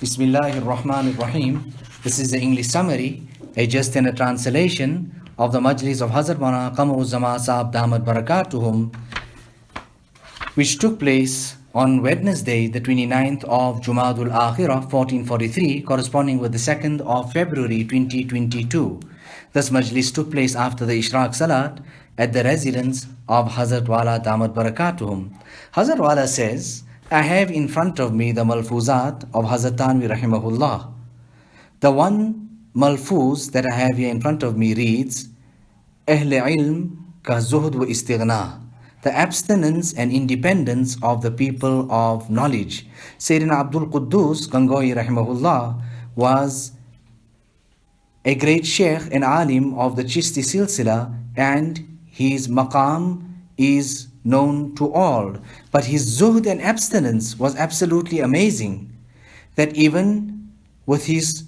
Bismillahir Rahmanir Rahim. This is the English summary, just in a translation of the Majlis of Hazrat Maulana Qamaruzzaman Sahab Damat Barakatuhum, which took place on Wednesday, the 29th of Jumadul Akhirah, 1443, corresponding with the 2nd of February 2022. This Majlis took place after the Ishraaq Salat at the residence of Hazrat Wala Damat Barakatuhum. Hazrat Wala says, I have in front of me the Malfuzat of Hazrat Tanvi Rahimahullah. The one Malfuz that I have here in front of me reads, Ahle ilm ka zuhd wa istighna, the abstinence and independence of the people of knowledge. Sayyidina Abdul Quddus Gangohi Rahimahullah was a great sheikh and alim of the Chishti Silsila, and his maqam is known to all. But his zuhd and abstinence was absolutely amazing, that even with his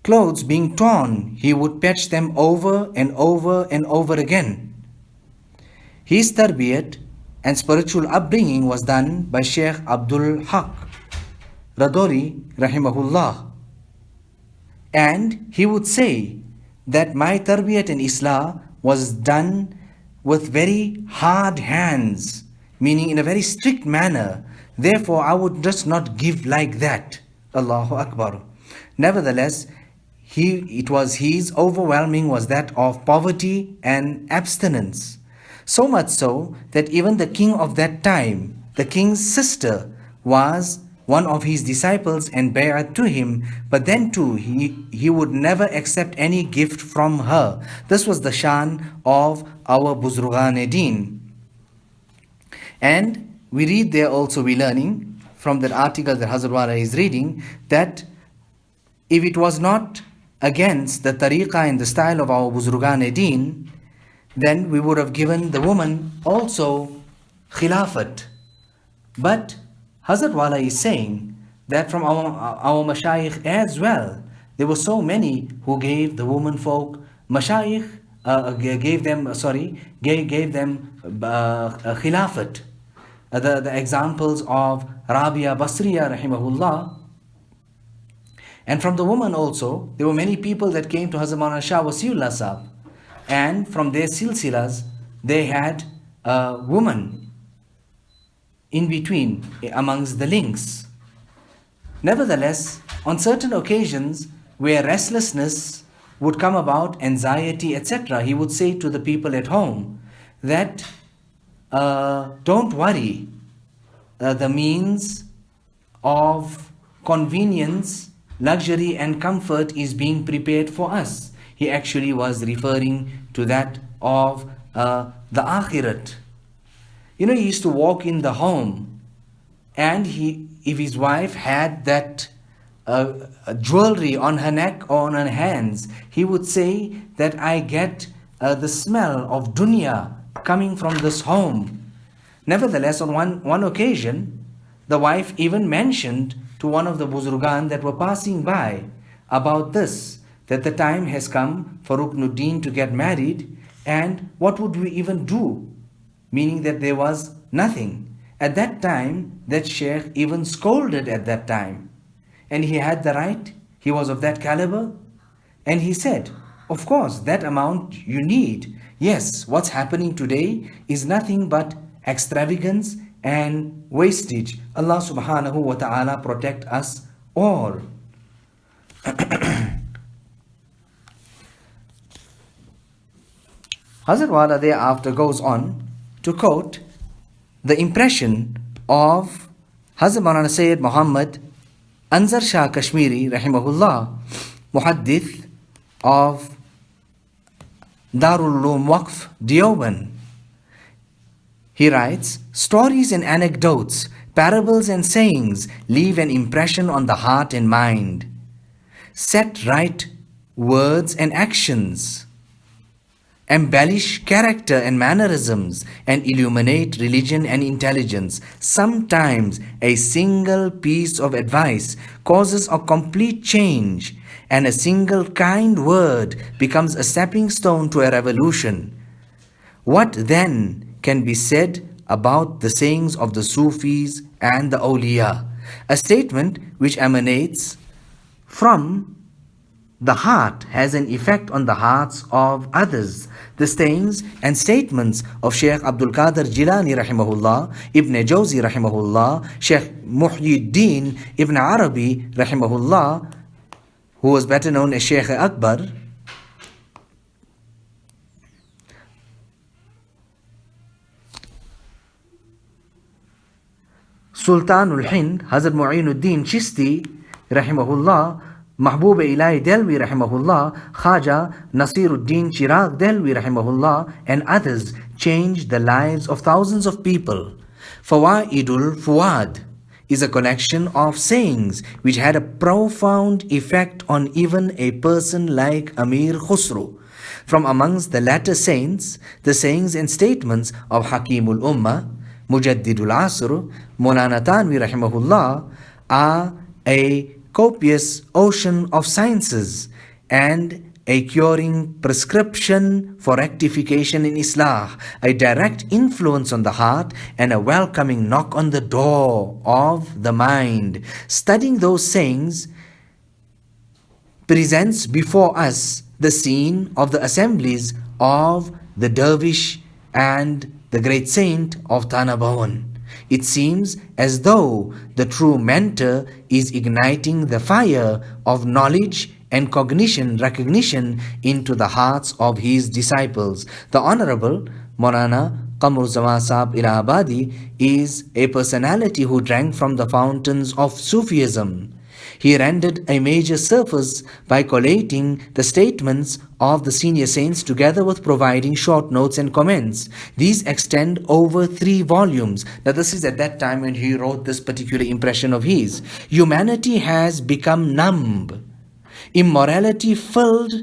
clothes being torn, he would patch them over and over and over again. His tarbiyat and spiritual upbringing was done by Sheikh Abdul Haq Radori Rahimahullah. And he would say that my tarbiyat and islah was done with very hard hands, meaning in a very strict manner. Therefore, I would just not give like that. Allahu Akbar. Nevertheless, it was his overwhelming was that of poverty and abstinence. So much so that even the king of that time, the king's sister, was one of his disciples and bay'at to him, but then too he would never accept any gift from her. This was the shan of our Buzrugan-e-Din. And we read there also, we learning from that article that Hazrat Wala is reading, that if it was not against the tariqah and the style of our Buzrugan-e-Din, then we would have given the woman also khilafat. But Hazrat Wala is saying that from our mashayikh as well, there were so many who gave the woman folk mashayikh, gave them khilafat. The examples of Rabia Basriya Rahimahullah. And from the woman also, there were many people that came to Hazrat Maulana Shah Wasiullah Sahab. And from their silsilas, they had a woman in between, amongst the links. Nevertheless, on certain occasions where restlessness would come about, anxiety, etc., he would say to the people at home that don't worry, the means of convenience, luxury and comfort is being prepared for us. He actually was referring to that of the akhirat. You know, he used to walk in the home, and if his wife had that jewelry on her neck or on her hands, he would say that I get the smell of dunya coming from this home. Nevertheless, on one occasion, the wife even mentioned to one of the Buzurgan that were passing by about this, that the time has come for Ruknuddin to get married, and what would we even do? Meaning that there was nothing. At that time, that sheikh even scolded at that time. And he had the right, he was of that caliber. And he said, of course, that amount you need. Yes, what's happening today is nothing but extravagance and wastage. Allah subhanahu wa ta'ala protect us all. Hazrat Wala thereafter goes on to quote the impression of Hazrat Maulana Sayyid Mohammad Anzar Shah Kashmiri Rahimahullah, Muhaddith of Darul Uloom Waqf Deoban. He writes, stories and anecdotes, parables and sayings leave an impression on the heart and mind. Set right words and actions, embellish character and mannerisms, and illuminate religion and intelligence. Sometimes a single piece of advice causes a complete change, and a single kind word becomes a stepping stone to a revolution. What then can be said about the sayings of the Sufis and the awliya? A statement which emanates from the heart has an effect on the hearts of others. The sayings and statements of Sheikh Abdul Qadir Jilani rahimahullah, Ibn Jawzi rahimahullah, Sheikh Muhyiddin Ibn Arabi rahimahullah, who was better known as Sheikh Akbar, Sultanul Hind, Hazrat Mu'inuddin Chishti rahimahullah, Mahbub Ilahi Delvi rahimahullah, Khaja Nasiruddin Chirag Delvi rahimahullah, and others changed the lives of thousands of people. Fawaidul Fuad is a collection of sayings which had a profound effect on even a person like Amir Khusru. From amongst the latter saints, the sayings and statements of Hakimul Ummah, Mujaddidul Asr, Maulana Tanvi rahimahullah are a copious ocean of sciences and a curing prescription for rectification in Islah, a direct influence on the heart and a welcoming knock on the door of the mind. Studying those sayings presents before us the scene of the assemblies of the dervish and the great saint of Tanabawan. It seems as though the true mentor is igniting the fire of knowledge and recognition into the hearts of his disciples. The Honorable Maulana Qamaruzzaman Sahib Allahabadi is a personality who drank from the fountains of Sufism. He rendered a major service by collating the statements of the senior saints together with providing short notes and comments. These extend over 3 volumes. Now this is at that time when he wrote this particular impression of his. Humanity has become numb. Immorality-filled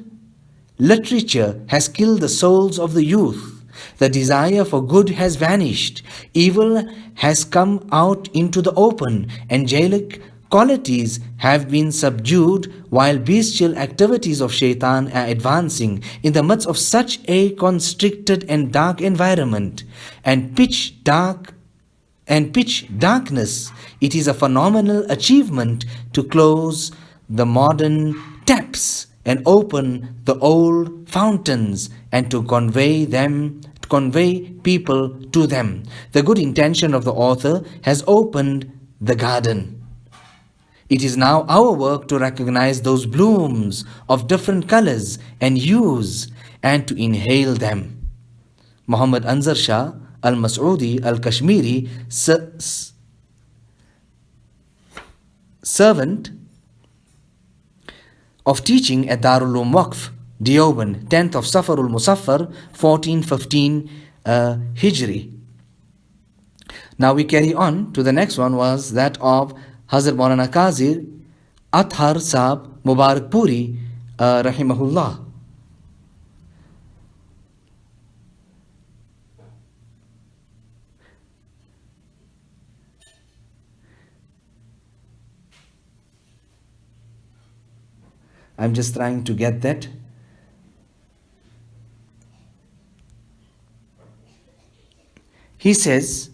literature has killed the souls of the youth. The desire for good has vanished. Evil has come out into the open. Angelic qualities have been subdued while bestial activities of shaitan are advancing. In the midst of such a constricted and dark environment and pitch darkness, it is a phenomenal achievement to close the modern taps and open the old fountains and to convey people to them. The good intention of the author has opened the garden. It is now our work to recognize those blooms of different colors and hues and to inhale them. Muhammad Anzar Shah Al-Mas'udi Al-Kashmiri, servant of teaching at Darul Uloom Waqf, Deoband, 10th of Safarul Musaffar, 1415 Hijri. Now we carry on to the next one, was that of Hazrat Maulana Qazir Athar Sahib Mubarak Puri rahimahullah. I'm just trying to get that. He says,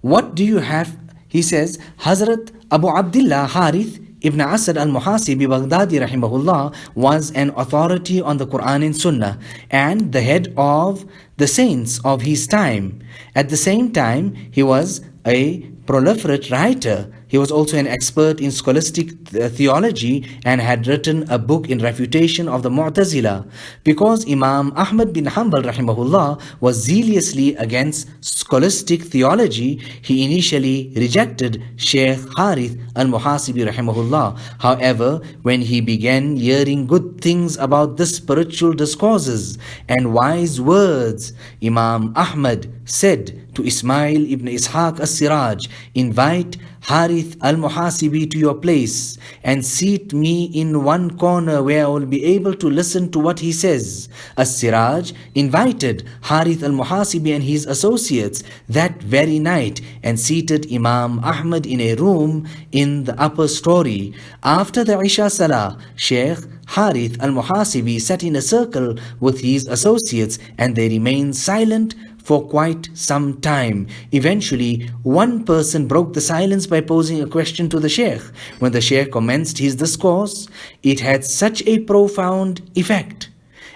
what do you have? He says, Hazrat Abu Abdullah Harith Ibn Asad al-Muhasibi Baghdadi rahimahullah was an authority on the Quran and Sunnah and the head of the saints of his time. At the same time, he was a proliferate writer. He was also an expert in scholastic theology and had written a book in refutation of the Mu'tazila. Because Imam Ahmad bin Hanbal rahimahullah was zealously against scholastic theology, he initially rejected Sheikh Harith al-Muhasibi rahimahullah. However, when he began hearing good things about the spiritual discourses and wise words, Imam Ahmad said to Ismail ibn Ishaq as-Siraj, invite Harith al-Muhasibi to your place and seat me in one corner where I will be able to listen to what he says. As-Siraj invited Harith al-Muhasibi and his associates that very night and seated Imam Ahmad in a room in the upper story. After the Isha Salah, Sheikh Harith al-Muhasibi sat in a circle with his associates and they remained silent for quite some time. Eventually, one person broke the silence by posing a question to the Sheikh. When the Sheikh commenced his discourse, it had such a profound effect,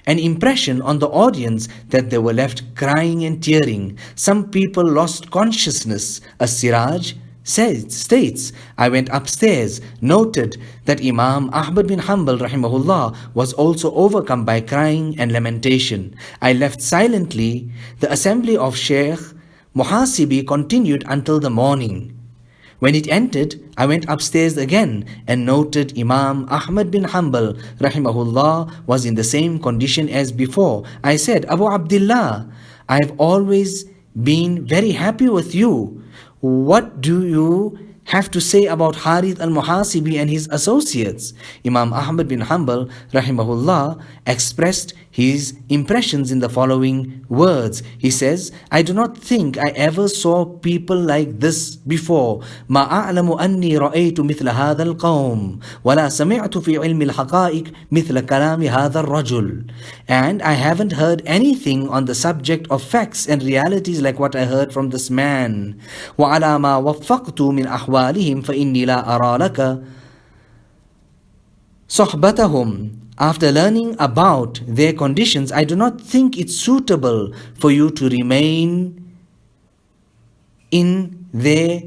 an impression on the audience, that they were left crying and tearing. Some people lost consciousness. As-Siraj states, I went upstairs, noted that Imam Ahmad bin Hanbal rahimahullah was also overcome by crying and lamentation. I left silently. The assembly of Sheikh Muhasibi continued until the morning. When it ended, I went upstairs again and noted Imam Ahmad bin Hanbal rahimahullah was in the same condition as before. I said, Abu Abdullah, I have always been very happy with you. What do you have to say about Harith al-Muhasibi and his associates? Imam Ahmad bin Hanbal rahimahullah expressed his impressions in the following words. He says, I do not think I ever saw people like this before. ما أعلم أني رأيت مثل هذا القوم ولا سمعت في علم الحقائق مثل كلام هذا الرجل. And I haven't heard anything on the subject of facts and realities like what I heard from this man. وعلى ما وفقت من أحوالهم فإني لا أرى لك صحبتهم. After learning about their conditions, I do not think it's suitable for you to remain in their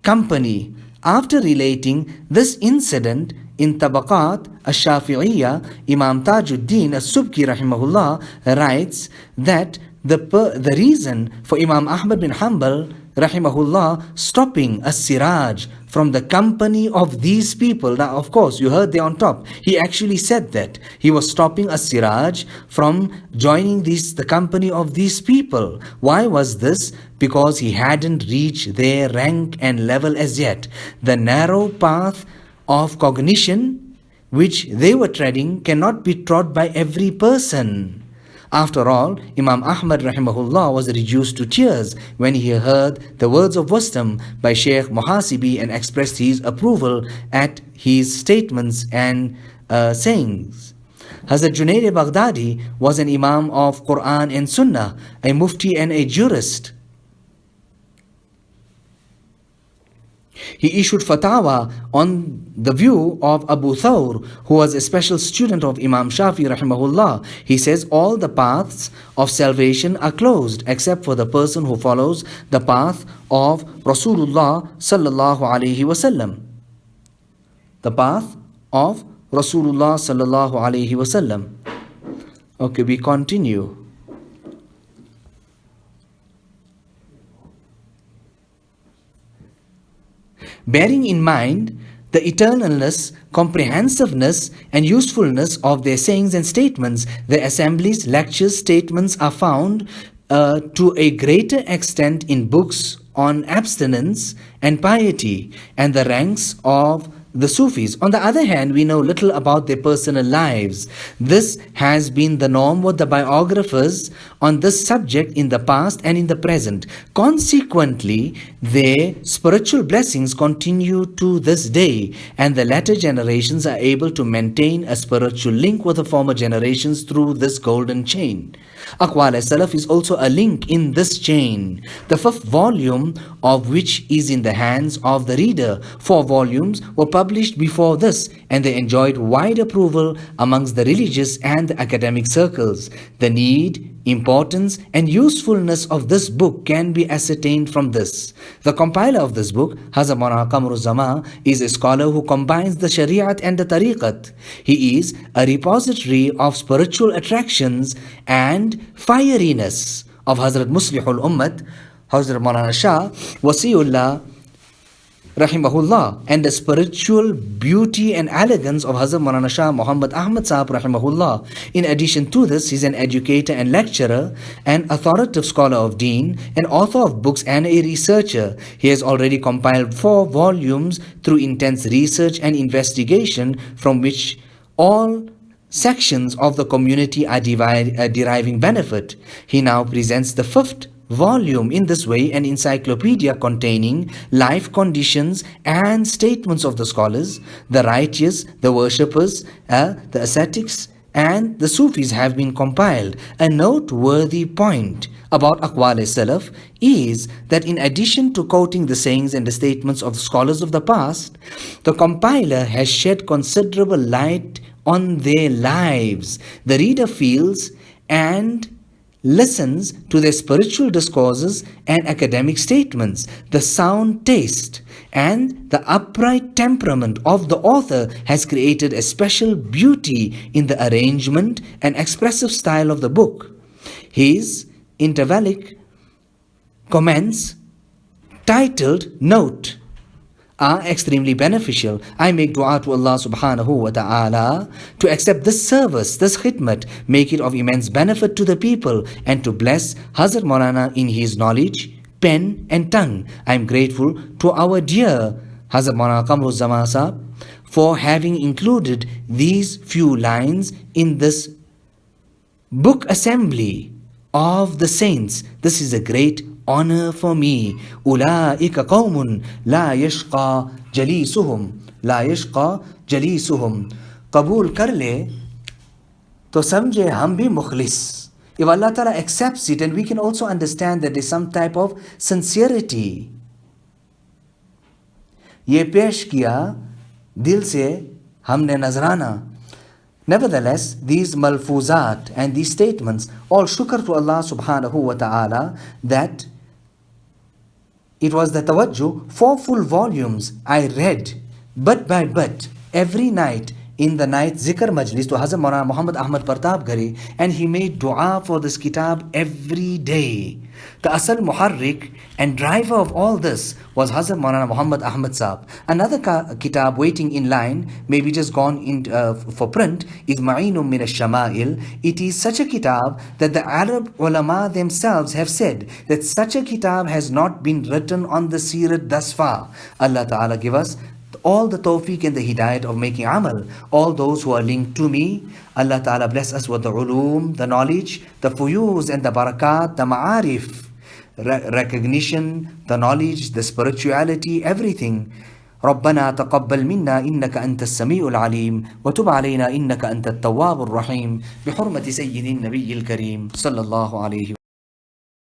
company. After relating this incident in Tabaqat al-Shafi'iyya, Imam Tajuddin al-Subki rahimahullah writes that the reason for Imam Ahmad bin Hanbal rahimahullah stopping As-Siraj from the company of these people. Now, of course, you heard there on top, he actually said that he was stopping As-Siraj from joining the company of these people. Why was this? Because he hadn't reached their rank and level as yet. The narrow path of cognition which they were treading cannot be trod by every person. After all, Imam Ahmad rahimahullah was reduced to tears when he heard the words of wisdom by Sheikh Muhasibi and expressed his approval at his statements and sayings. Hazrat Junaid Baghdadi was an Imam of Quran and Sunnah, a Mufti and a jurist. He issued fatwa on the view of Abu Thawr, who was a special student of Imam Shafi rahimahullah. He says all the paths of salvation are closed except for the person who follows the path of Rasulullah sallallahu alaihi wasallam. The path of Rasulullah sallallahu alaihi wasallam. Okay, we continue. Bearing in mind the eternalness, comprehensiveness, and usefulness of their sayings and statements, the assemblies, lectures, statements are found to a greater extent in books on abstinence and piety and the ranks of the Sufis. On the other hand, we know little about their personal lives. This has been the norm with the biographers on this subject in the past and in the present. Consequently, their spiritual blessings continue to this day, and the latter generations are able to maintain a spiritual link with the former generations through this golden chain. Aqwal as-Salaf is also a link in this chain, the 5th volume of which is in the hands of the reader. 4 volumes were published before this, and they enjoyed wide approval amongst the religious and the academic circles. The need, importance, and usefulness of this book can be ascertained from this. The compiler of this book, Hazrat Maulana Qamaruzzaman, is a scholar who combines the Shariat and the Tariqat. He is a repository of spiritual attractions and fieriness of Hazrat Muslihul Ummat, Hazrat Maulana Shah Wasiullah rahimahullah, and the spiritual beauty and elegance of Hazrat Maulana Shah Muhammad Ahmad Sahab rahimahullah. In addition to this, he is an educator and lecturer, an authoritative scholar of deen, an author of books and a researcher. He has already compiled 4 volumes through intense research and investigation, from which all sections of the community are deriving benefit. He now presents the 5th volume in this way, an encyclopedia containing life conditions and statements of the scholars, the righteous, the worshippers, the ascetics, and the Sufis have been compiled. A noteworthy point about Aqwal Salaf is that in addition to quoting the sayings and the statements of the scholars of the past, the compiler has shed considerable light on their lives. The reader feels and listens to their spiritual discourses and academic statements. The sound taste and the upright temperament of the author has created a special beauty in the arrangement and expressive style of the book. His intervallic comments titled Note are extremely beneficial. I make dua to Allah subhanahu wa ta'ala to accept this service, this khidmat, make it of immense benefit to the people, and to bless Hazrat Maulana in his knowledge, pen and tongue. I am grateful to our dear Hazrat Maulana Qamaruzzaman Sahab for having included these few lines in this book assembly of the saints. This is a great honor for me. Ulaika qawmun la yashqa jalisuhum, la yashqa jalisuhum. Qabool kar le to samjhe hum bhi mukhlis. If Allah Ta'ala accepts it, and we can also understand that there is some type of sincerity. Ye pesh kiya dil se humne nazrana. Nevertheless, these malfuzat and these statements, all shukr to Allah subhanahu wa ta'ala that it was the tawajjuh. 4 full volumes I read, but by but, every night in the night zikr majlis to Hazrat Maulana Mohammad Ahmad Partab Gari, and he made dua for this kitab every day. The asal muharrik and driver of all this was Hazrat Maulana Muhammad Ahmad Sahab. Another kitab waiting in line, maybe just gone in for print, is Ma'inum min al-Shama'il. It is such a kitab that the Arab ulama themselves have said that such a kitab has not been written on the Sirat thus far. Allah Ta'ala give us all the tawfiq and the hidayat of making amal. All those who are linked to me, Allah Ta'ala bless us with the ulum, the knowledge, the fuyuz and the barakat, the ma'arif, recognition, the knowledge, the spirituality, everything. ربنا تقبل منا إنك أنت السميع العليم وتب علينا إنك أنت التواب الرحيم بحرمة سيد النبي الكريم صلى الله عليه